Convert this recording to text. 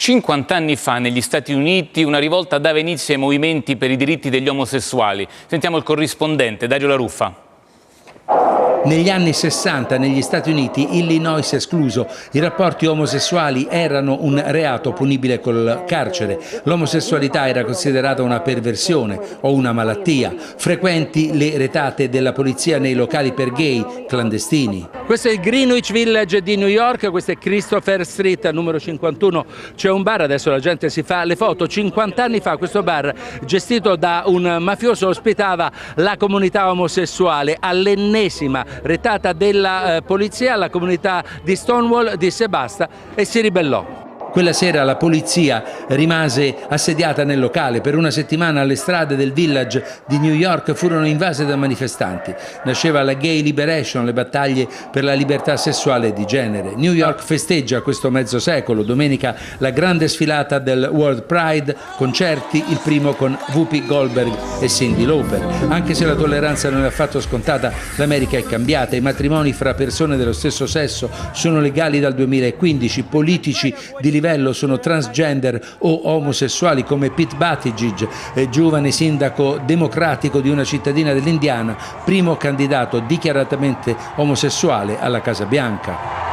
50 anni fa negli Stati Uniti una rivolta dava inizio ai movimenti per i diritti degli omosessuali. Sentiamo il corrispondente Dario La Ruffa. Negli anni 60 negli Stati Uniti, Illinois escluso, i rapporti omosessuali erano un reato punibile col carcere. L'omosessualità era considerata una perversione o una malattia. Frequenti le retate della polizia nei locali per gay clandestini. Questo è il Greenwich Village di New York, questo è Christopher Street, numero 51. C'è un bar, adesso la gente si fa le foto. 50 anni fa questo bar, gestito da un mafioso, ospitava la comunità omosessuale. All'ennesima retata della polizia, la comunità di Stonewall disse basta e si ribellò. Quella sera la polizia rimase assediata nel locale. Per una settimana le strade del Village di New York furono invase da manifestanti. Nasceva la Gay Liberation, le battaglie per la libertà sessuale e di genere. New York festeggia questo mezzo secolo. Domenica la grande sfilata del World Pride, concerti, il primo con Whoopi Goldberg e Cyndi Lauper. Anche se la tolleranza non è affatto scontata, l'America è cambiata. I matrimoni fra persone dello stesso sesso sono legali dal 2015. Politici di livello sono transgender o omosessuali come Pete Buttigieg, giovane sindaco democratico di una cittadina dell'Indiana, primo candidato dichiaratamente omosessuale alla Casa Bianca.